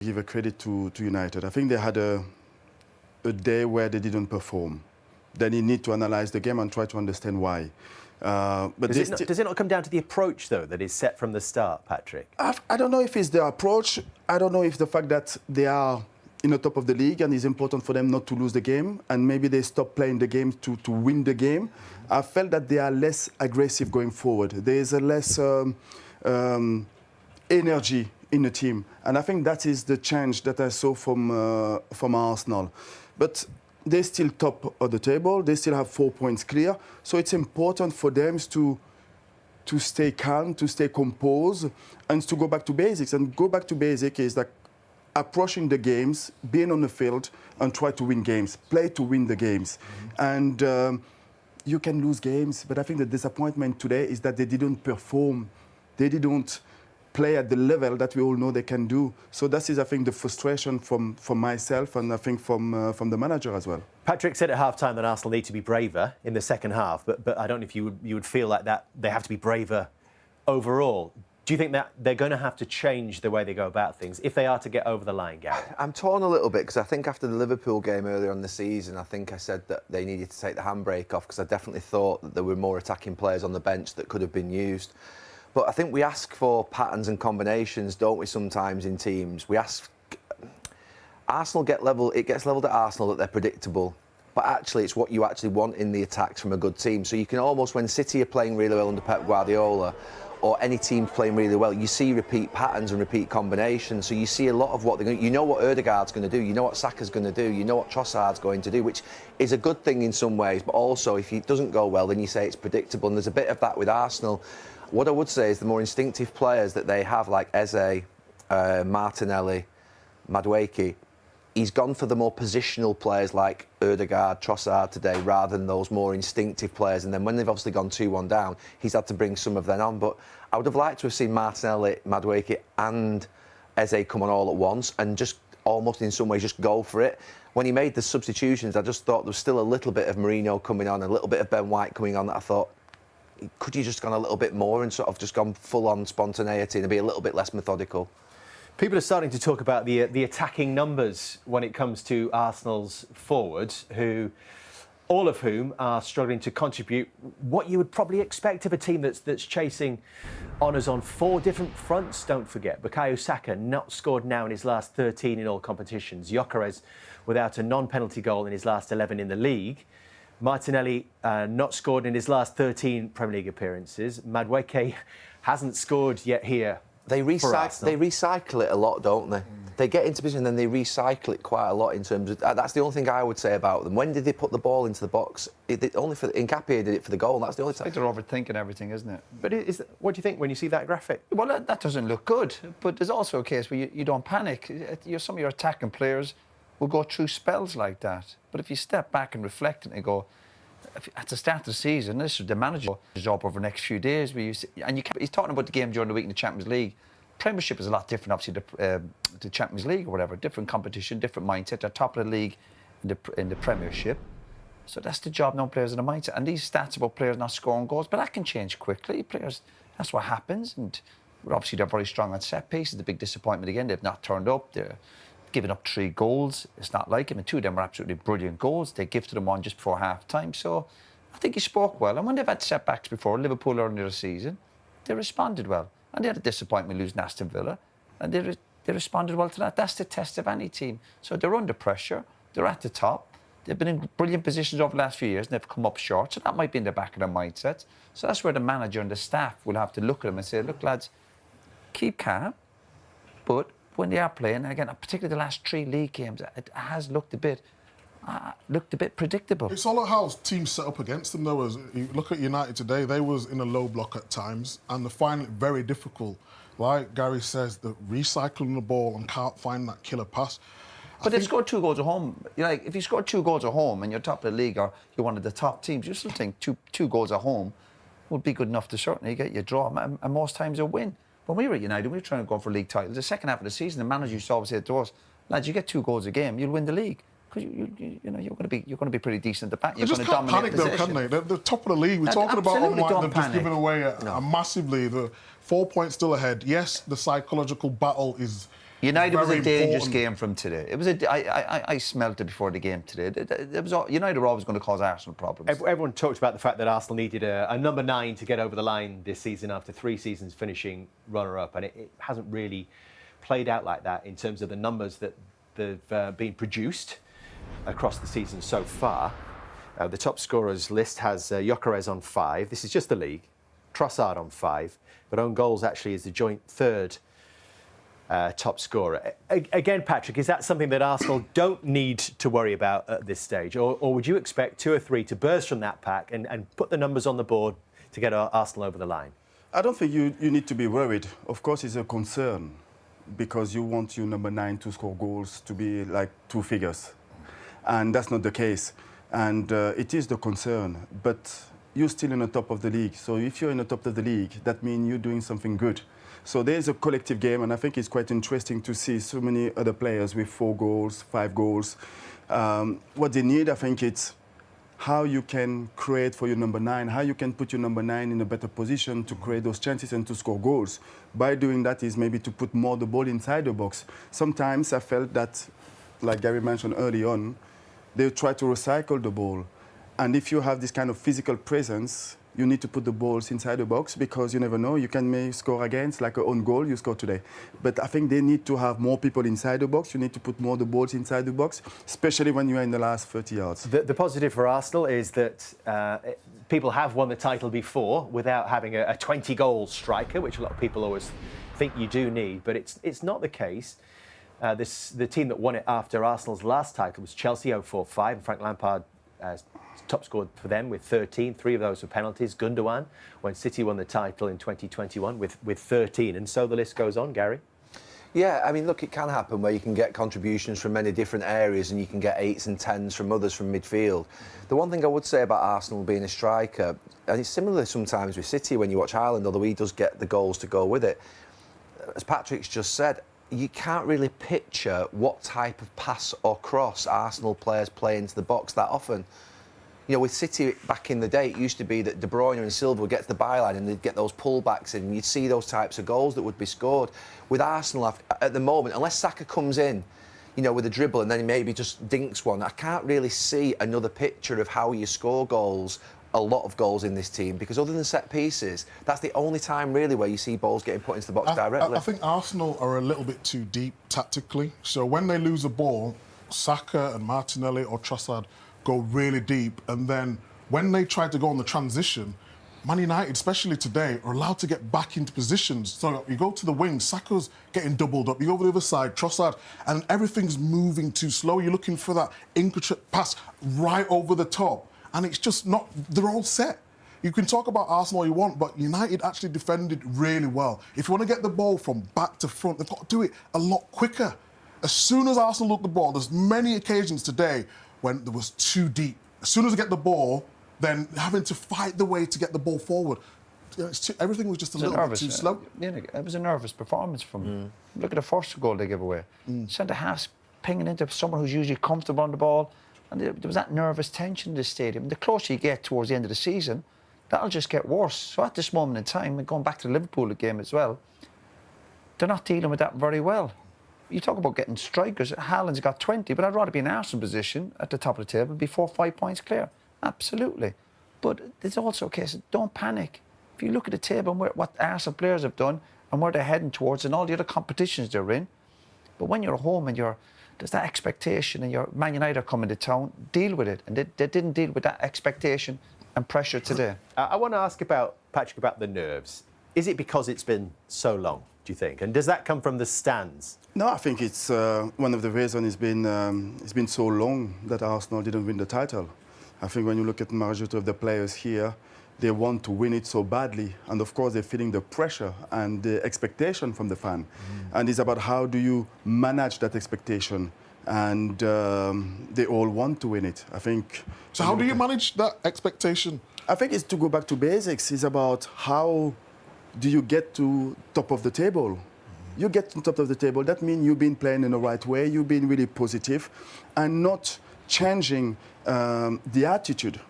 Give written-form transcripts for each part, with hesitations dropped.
Give a credit to United. I think they had a day where they didn't perform. Then you need to analyse the game and try to understand why. But does it not come down to the approach, though, that is set from the start, Patrick? I don't know if it's the approach. I don't know if the fact that they are in the top of the league and it's important for them not to lose the game, and maybe they stop playing the game to win the game. I felt that they are less aggressive going forward. There is a less energy in the team, and I think that is the change that I saw from Arsenal. But they're still top of the table. They still have 4 points clear. So it's important for them to stay calm, to stay composed, and to go back to basics. And go back to basics is like approaching the games, being on the field, and try to win games. Play to win the games. And you can lose games, but I think the disappointment today is that they didn't perform. They didn't play at the level that we all know they can do. So that is, I think, the frustration from myself and I think from the manager as well. Patrick said at half-time that Arsenal need to be braver in the second half, but I don't know if you would feel like that they have to be braver overall. Do you think that they're going to have to change the way they go about things if they are to get over the line, Gary? I'm torn a little bit because I think after the Liverpool game earlier on the season, I think I said that they needed to take the handbrake off because I definitely thought that there were more attacking players on the bench that could have been used. But I think we ask for patterns and combinations, don't we, sometimes in teams? We ask... Arsenal it gets levelled at Arsenal that they're predictable. But actually, it's what you actually want in the attacks from a good team. So you can almost, when City are playing really well under Pep Guardiola, or any team playing really well, you see repeat patterns and repeat combinations. So you see a lot of what they're going to... You know what Ødegaard's going to do, you know what Saka's going to do, you know what Trossard's going to do, which is a good thing in some ways. But also, if it doesn't go well, then you say it's predictable. And there's a bit of that with Arsenal. What I would say is the more instinctive players that they have, like Eze, Martinelli, Madueke, he's gone for the more positional players like Ødegaard, Trossard today, rather than those more instinctive players. And then when they've obviously gone 2-1 down, he's had to bring some of them on. But I would have liked to have seen Martinelli, Madueke and Eze come on all at once and just almost in some ways just go for it. When he made the substitutions, I just thought there was still a little bit of Mourinho coming on, a little bit of Ben White coming on that I thought, could you just gone a little bit more and sort of just gone full-on spontaneity and be a little bit less methodical? People are starting to talk about the attacking numbers when it comes to Arsenal's forwards, all of whom are struggling to contribute what you would probably expect of a team that's chasing honours on 4 different fronts, don't forget. Bukayo Saka not scored now in his last 13 in all competitions. Gyökeres without a non-penalty goal in his last 11 in the league. Martinelli not scored in his last 13 Premier League appearances. Madueke hasn't scored yet here. They recycle it a lot, don't they? They get into position and then they recycle it quite a lot in terms of... That's the only thing I would say about them. When did they put the ball into the box? Nketiah did it for the goal. That's the only time. It's like they're overthinking everything, isn't it? But what do you think when you see that graphic? Well, that doesn't look good. But there's also a case where you don't panic. Some of your attacking players will go through spells like that. But if you step back and reflect and go... At the start of the season, this is the manager's job over the next few days. He's talking about the game during the week in the Champions League. Premiership is a lot different, obviously, the Champions League or whatever. Different competition, different mindset. They're top of the league in the Premiership. So that's the job, no players in the mindset. And these stats about players not scoring goals, but that can change quickly. Players, that's what happens. And obviously, they're very strong on set pieces. The big disappointment again, they've not turned up. They're giving up 3 goals. It's not like him. And 2 of them were absolutely brilliant goals. They gifted them one just before half-time. So I think he spoke well. And when they've had setbacks before, Liverpool earlier this season, they responded well. And they had a disappointment losing Aston Villa. And they responded well to that. That's the test of any team. So they're under pressure. They're at the top. They've been in brilliant positions over the last few years and they've come up short. So that might be in the back of their mindset. So that's where the manager and the staff will have to look at them and say, look, lads, keep calm, but when they are playing, and again, particularly the last 3 league games, it has looked a bit predictable. It's all about how teams set up against them, though. As you look at United today, they was in a low block at times, and they're finding it very difficult. Like Gary says, they're recycling the ball and can't find that killer pass. But they've scored 2 goals at home. Like, if you scored 2 goals at home and you're top of the league or you're one of the top teams, you still think two goals at home would be good enough to certainly get you a draw, and most times a win. When we were at United, we were trying to go for league titles. The second half of the season, the manager used to always say to us, lads, you get 2 goals a game, you'll win the league. Because you're going to be pretty decent at the back. You're going to dominate panic though, can't they? They're the top of the league. We're talking about they've just given away massively. The 4 points still ahead. Yes, the psychological battle is United was a very dangerous important. game from today. It was I smelt it before the game today. United were always going to cause Arsenal problems. Everyone talked about the fact that Arsenal needed a number 9 to get over the line this season after 3 seasons finishing runner-up, and it hasn't really played out like that in terms of the numbers that have been produced across the season so far. The top scorers list has Gyökeres on 5. This is just the league. Trossard on 5, but own goals actually is the joint third top scorer. Again, Patrick, is that something that Arsenal don't need to worry about at this stage? Or would you expect 2 or 3 to burst from that pack and put the numbers on the board to get Arsenal over the line? I don't think you need to be worried. Of course, it's a concern because you want your number 9 to score goals to be like 2 figures. And that's not the case. And it is the concern. But you're still in the top of the league. So if you're in the top of the league, that means you're doing something good. So there's a collective game, and I think it's quite interesting to see so many other players with 4 goals, 5 goals. What they need, I think, it's how you can create for your number 9, how you can put your number 9 in a better position to create those chances and to score goals. By doing that is maybe to put more the ball inside the box. Sometimes I felt that, like Gary mentioned early on, they try to recycle the ball. And if you have this kind of physical presence, you need to put the balls inside the box because you never know. You can may score against, like an own goal you scored today. But I think they need to have more people inside the box. You need to put more the balls inside the box, especially when you are in the last 30 yards. The positive for Arsenal is that people have won the title before without having a 20-goal striker, which a lot of people always think you do need. But it's not the case. The team that won it after Arsenal's last title was Chelsea, 0-4-5, and Frank Lampard top scored for them with 13. 3 of those were penalties. Gundogan, when City won the title in 2021 with 13. And so the list goes on, Gary. Yeah, I mean, look, it can happen where you can get contributions from many different areas and you can get 8s and 10s from others from midfield. The one thing I would say about Arsenal being a striker, and it's similar sometimes with City when you watch Haaland, although he does get the goals to go with it, as Patrick's just said, you can't really picture what type of pass or cross Arsenal players play into the box that often. You know, with City back in the day, it used to be that De Bruyne and Silva would get to the byline and they'd get those pullbacks in and you'd see those types of goals that would be scored. With Arsenal at the moment, unless Saka comes in, you know, with a dribble and then he maybe just dinks one, I can't really see another picture of how you score goals, a lot of goals in this team, because other than set pieces, that's the only time really where you see balls getting put into the box directly. I think Arsenal are a little bit too deep tactically. So when they lose a ball, Saka and Martinelli or Trossard go really deep, and then when they try to go on the transition, Man United, especially today, are allowed to get back into positions. So you go to the wing, Saka's getting doubled up, you go over the other side, Trossard, and everything's moving too slow. You're looking for that intricate pass right over the top, and it's just not, they're all set. You can talk about Arsenal all you want, but United actually defended really well. If you want to get the ball from back to front, they've got to do it a lot quicker. As soon as Arsenal look the ball, there's many occasions today when there was too deep. As soon as they get the ball, then having to fight the way to get the ball forward. Everything was just a little bit too slow. Yeah, it was a nervous performance from them. Look at the first goal they gave away. Centre-halves pinging into someone who's usually comfortable on the ball. And there was that nervous tension in the stadium. The closer you get towards the end of the season, that'll just get worse. So at this moment in time, and going back to the Liverpool game as well, they're not dealing with that very well. You talk about getting strikers. Haaland's got 20, but I'd rather be in Arsenal position at the top of the table and be 4 or 5 points clear. Absolutely. But there's also a case of don't panic. If you look at the table and what Arsenal players have done and where they're heading towards and all the other competitions they're in, but when you're home and there's that expectation and your Man United are coming to town, deal with it. And they didn't deal with that expectation and pressure today. I want to ask Patrick about the nerves. Is it because it's been so long, do you think? And does that come from the stands? No, I think it's one of the reasons it's been so long that Arsenal didn't win the title. I think when you look at the majority of the players here, they want to win it so badly. And of course, they're feeling the pressure and the expectation from the fan. And it's about how do you manage that expectation. And they all want to win it, I think. So how do you manage that expectation? I think it's to go back to basics. It's about how do you get to top of the table. You get to top of the table, that means you've been playing in the right way, you've been really positive and not changing the attitude.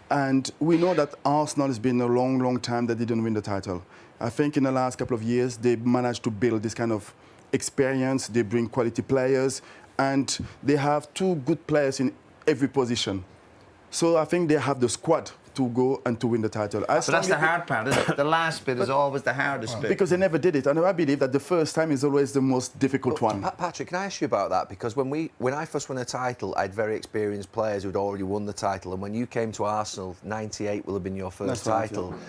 And we know that Arsenal has been a long, long time that they didn't win the title. I think in the last couple of years, they managed to build this kind of experience, they bring quality players, and they have 2 good players in every position. So I think they have the squad to go and to win the title. But that's the hard part, isn't it? The last bit is always the hardest bit. Because they never did it, and I believe that the first time is always the most difficult one. Patrick, can I ask you about that? Because when I first won a title, I had very experienced players who'd already won the title, and when you came to Arsenal, '98 will have been your first title. Yeah.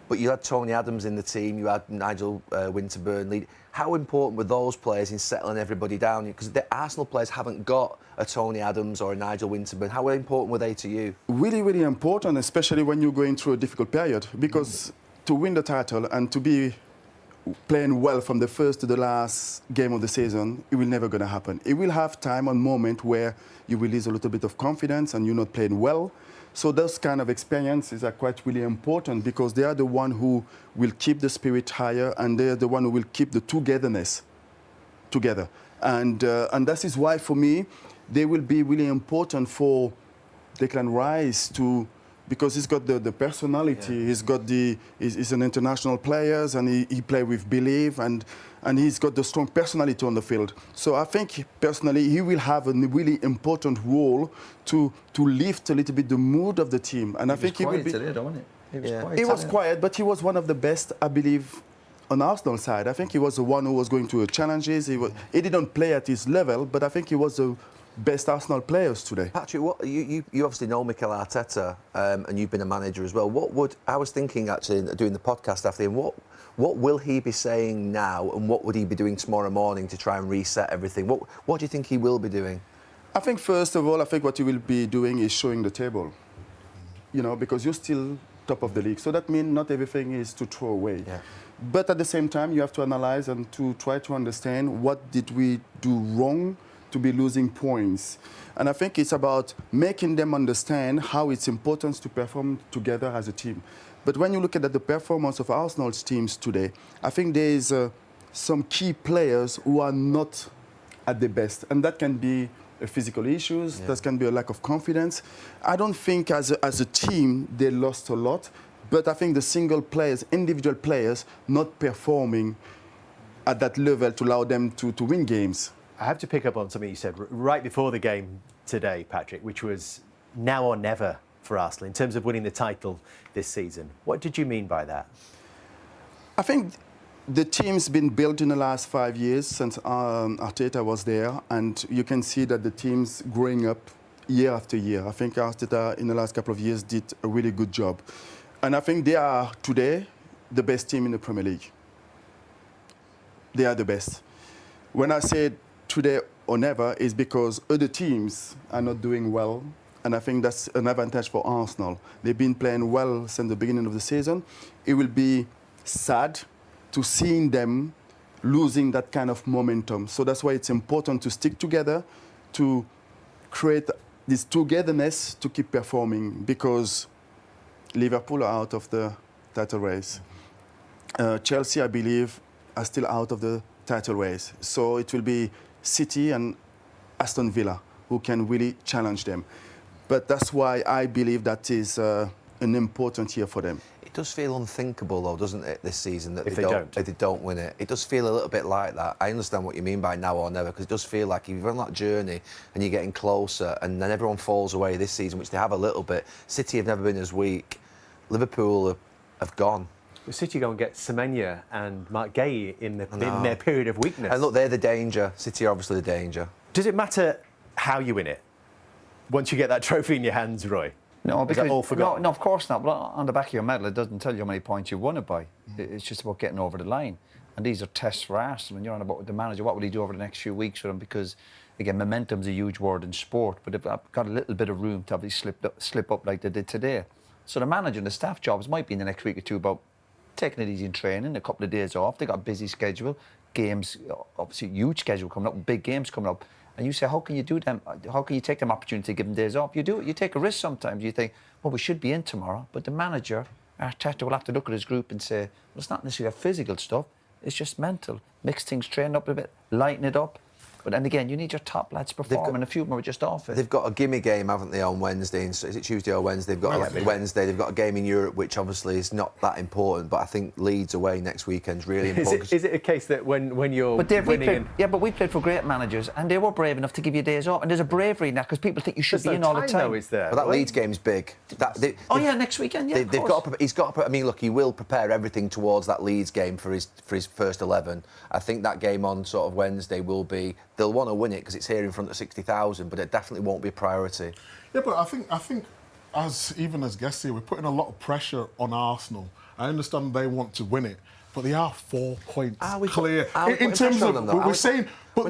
But you had Tony Adams in the team, you had Nigel Winterburn lead. How important were those players in settling everybody down? Because the Arsenal players haven't got a Tony Adams or a Nigel Winterburn. How important were they to you? Really, really important, especially when you're going through a difficult period. Because to win the title and to be playing well from the first to the last game of the season, it will never going to happen. It will have time and moment where you will lose a little bit of confidence and you're not playing well. So those kind of experiences are quite really important because they are the one who will keep the spirit higher and they're the one who will keep the togetherness together. And that is why, for me, they will be really important for Declan Rice to, because he's got the personality, he's an international player and he play with belief and he's got the strong personality on the field. So I think personally he will have a really important role to lift a little bit the mood of the team. And I think he will be. Today, don't it? He was quiet. He was quiet, but he was one of the best, I believe, on Arsenal side. I think he was the one who was going to challenges. He didn't play at his level, but I think he was the best Arsenal players today. Patrick, you obviously know Mikel Arteta, and you've been a manager as well. I was thinking actually doing the podcast after him, what will he be saying now and what would he be doing tomorrow morning to try and reset everything? What do you think he will be doing? I think first of all, I think what he will be doing is showing the table. You know, because you're still top of the league. So that means not everything is to throw away. Yeah. But at the same time, you have to analyze and to try to understand what did we do wrong to be losing points. And I think it's about making them understand how it's important to perform together as a team. But when you look at the performance of Arsenal's teams today, I think there is some key players who are not at their best. And that can be physical issues, that can be a lack of confidence. I don't think as a team they lost a lot, but I think the single players, individual players, not performing at that level to allow them to win games. I have to pick up on something you said right before the game today, Patrick, which was now or never for Arsenal in terms of winning the title this season. What did you mean by that? I think the team's been built in the last 5 years since Arteta was there, and you can see that the team's growing up year after year. I think Arteta in the last couple of years did a really good job. And I think they are today the best team in the Premier League. They are the best. When I say today or never, is because other teams are not doing well, and I think that's an advantage for Arsenal. They've been playing well since the beginning of the season. It will be sad to seeing them losing that kind of momentum. So that's why it's important to stick together, to create this togetherness to keep performing, because Liverpool are out of the title race. Chelsea, I believe, are still out of the title race. So it will be City and Aston Villa who can really challenge them. But that's why I believe that is an important year for them. It does feel unthinkable, though, doesn't it, this season, that if they don't win it. It does feel a little bit like that. I understand what you mean by now or never, because it does feel like you've run that journey and you're getting closer, and then everyone falls away this season, which they have a little bit. City have never been as weak. Liverpool have gone. Well, City go and get Semenyo and Mark Gay in their period of weakness. And look, they're the danger. City are obviously the danger. Does it matter how you win it once you get that trophy in your hands, Roy? No, because all forgotten? No, of course not. But on the back of your medal, it doesn't tell you how many points you won it by. It's just about getting over the line. And these are tests for Arsenal. And you're on about the manager. What will he do over the next few weeks for them? Because again, momentum's a huge word in sport. But they've got a little bit of room to obviously slip up like they did today. So the manager and the staff jobs might be in the next week or two about taking it easy in training, a couple of days off. They got a busy schedule, games, obviously huge schedule coming up, big games coming up. And you say, how can you do them? How can you take them opportunity to give them days off? You do it. You take a risk sometimes. You think, well, we should be in tomorrow. But the manager, Arteta, will have to look at his group and say, well, it's not necessarily physical stuff. It's just mental. Mix things, train up a bit, lighten it up. But then again, you need your top lads performing. A few of them are just off it. They've got a gimme game, haven't they, on Wednesday? Is it Tuesday or Wednesday? They've got Wednesday. They've got a game in Europe, which obviously is not that important. But I think Leeds away next weekend's really important. Is it a case that when you're winning? But we played for great managers, and they were brave enough to give you days off. And there's a bravery in that because people think you should be in all the time. Though, is there? But that Leeds game's big. Next weekend. Yeah, they've got. He's got. I mean, look, he will prepare everything towards that Leeds game for his first 11. I think that game on sort of Wednesday will be. They'll want to win it because it's here in front of 60,000, but it definitely won't be a priority. Yeah, but I think as guests here, we're putting a lot of pressure on Arsenal. I understand they want to win it, but they are 4 points clear. In terms of we're saying, but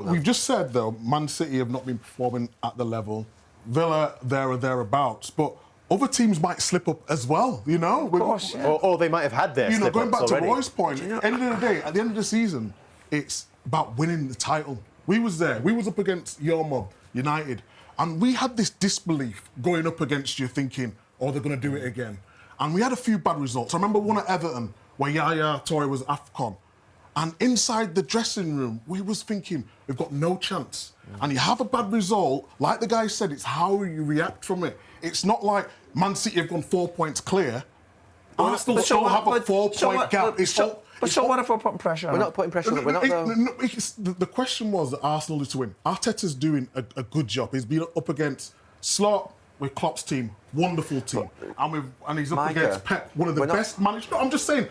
we've just said though, Man City have not been performing at the level. Villa there or thereabouts, but other teams might slip up as well, you know. Of course, yeah. Or they might have had their slip-ups going back already. to Roy's point, end of the day, at the end of the season, it's about winning the title. We was there. We was up against your mob, United, and we had this disbelief going up against you, thinking, "Oh, they're going to do it again." And we had a few bad results. I remember one at Everton where Yaya Toure was AFCON, and inside the dressing room, we was thinking, "We've got no chance." And you have a bad result, like the guy said, it's how you react from it. It's not like Man City have gone 4 points clear. Arsenal still have a 4-point gap. So what if we're putting pressure on We're not putting pressure on them. We're not, the question was that Arsenal need to win. Arteta's doing a good job. He's been up against Slot with Klopp's team, wonderful team, and he's up Micah, against Pep, one of the best managers. No, I'm just saying.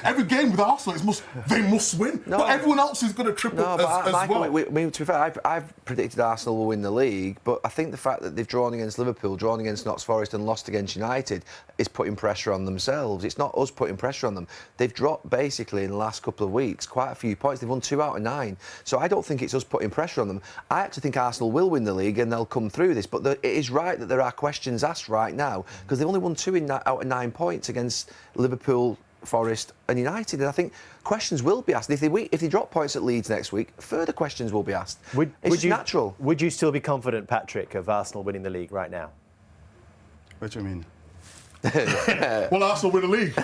Every game with Arsenal, they must win. No, but everyone else is going to triple as Michael, well. to be fair, I've predicted Arsenal will win the league, but I think the fact that they've drawn against Liverpool, drawn against Notts Forest and lost against United is putting pressure on themselves. It's not us putting pressure on them. They've dropped basically in the last couple of weeks quite a few points. They've won 2 out of 9. So I don't think it's us putting pressure on them. I actually think Arsenal will win the league and they'll come through this. But it is right that there are questions asked right now because they've only won 2 out of 9 points against Liverpool, Forest and United, and I think questions will be asked. If they drop points at Leeds next week, further questions will be asked. It's natural. Would you still be confident, Patrick, of Arsenal winning the league right now? What do you mean? Well, Arsenal win the league. No,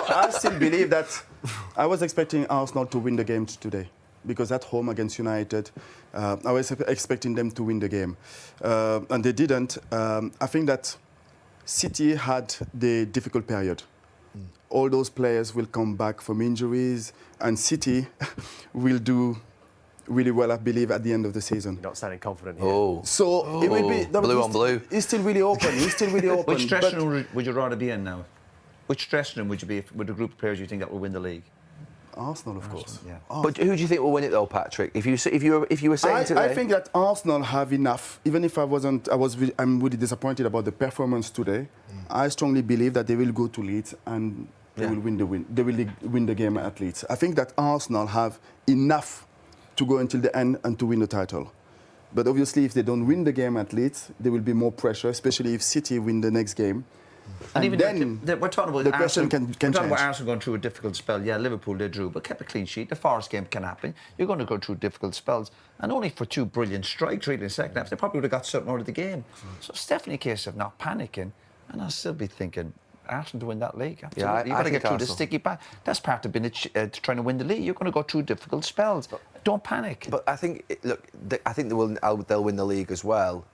I still believe that I was expecting Arsenal to win the game today because at home against United, I was expecting them to win the game. And they didn't. I think that City had the difficult period. All those players will come back from injuries, and City will do really well, I believe, at the end of the season. You're not sounding confident here. It will be blue on blue. It's still really open. Which dressing room would you rather be in now? Which dressing room would you be with the group of players you think that will win the league? Arsenal, of course. Yeah. But who do you think will win it though, Patrick? If you were saying today, I think that Arsenal have enough. Even if I'm really disappointed about the performance today. I strongly believe that they will go to Leeds and they will win the game at Leeds. I think that Arsenal have enough to go until the end and to win the title. But obviously, if they don't win the game at Leeds, there will be more pressure, especially if City win the next game. And even then, we're talking about the question can we're talking change. about Arsenal going through a difficult spell. Yeah, Liverpool, they drew, but kept a clean sheet. The Forest game can happen. You're going to go through difficult spells. And only for 2 brilliant strikes, really, in the second half, they probably would have got something out of the game. So it's definitely a case of not panicking. And I'll still be thinking, Arsenal to win that league. Absolutely. Yeah, You've got to get through the sticky patch. That's part of being trying to win the league. You're going to go through difficult spells. Don't panic. But I think, I think they'll win the league as well.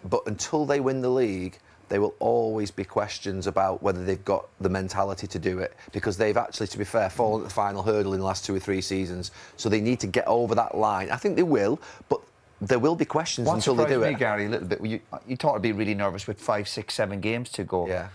But until they win the league, there will always be questions about whether they've got the mentality to do it, because they've actually, to be fair, fallen at the final hurdle in the last 2 or 3 seasons. So they need to get over that line. I think they will, but there will be questions until they do it. What surprised me, Gary, a little bit, you thought I'd be really nervous with 5, 6, 7 games to go. Yeah.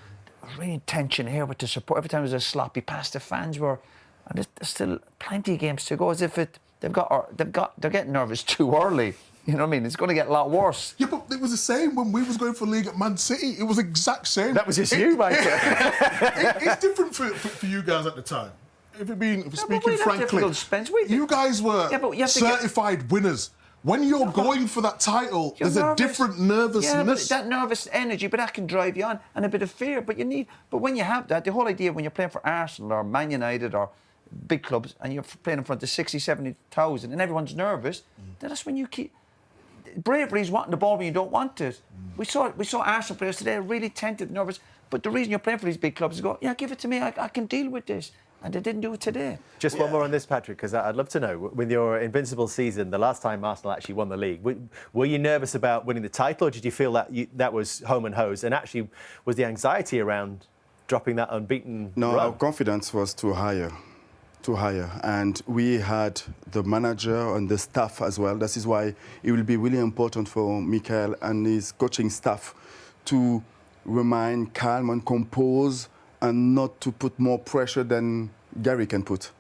There's really tension here with the support. Every time there's a sloppy pass, the fans were, and there's still plenty of games to go. As if they're getting nervous too early. You know what I mean? It's going to get a lot worse. Yeah, but it was the same when we was going for league at Man City. It was the exact same. That was just you, Micah. It's different for you guys at the time. If speaking frankly, you guys were certified winners. When you're going for that title, there's a different nervousness. Yeah, but that nervous energy, but that can drive you on, and a bit of fear. But when you have that, the whole idea when you're playing for Arsenal or Man United or big clubs, and you're playing in front of 60, 70,000, and everyone's nervous, then that's when you keep. Bravery is wanting the ball when you don't want it. We saw Arsenal players today really tented, nervous. But the reason you're playing for these big clubs is go, yeah, give it to me. I can deal with this. And they didn't do it today. Just one more on this, Patrick, because I'd love to know, with your invincible season, the last time Arsenal actually won the league, were you nervous about winning the title, or did you feel that that was home and hose? And actually, was the anxiety around dropping that unbeaten No, run? our confidence was too high. And we had the manager and the staff as well. This is why it will be really important for Mikel and his coaching staff to remain calm and compose and not to put more pressure than Gary can put.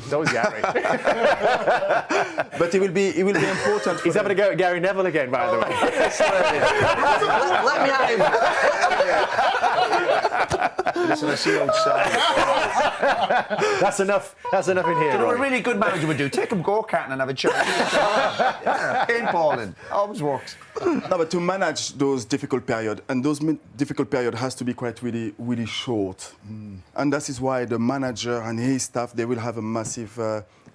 So was Gary. But it will be important. He's having a go at Gary Neville again, by the way. Let me at him. Listen, I see outside. That's enough in here. You know what a Roy. really good manager would do? Take him go-karting and have a chat. Yeah, paintballing. Always works. No, but to manage those difficult periods, and those difficult periods has to be quite really short. And that is why the manager and his staff, they will have a massive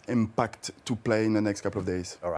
impact to play in the next couple of days. All right.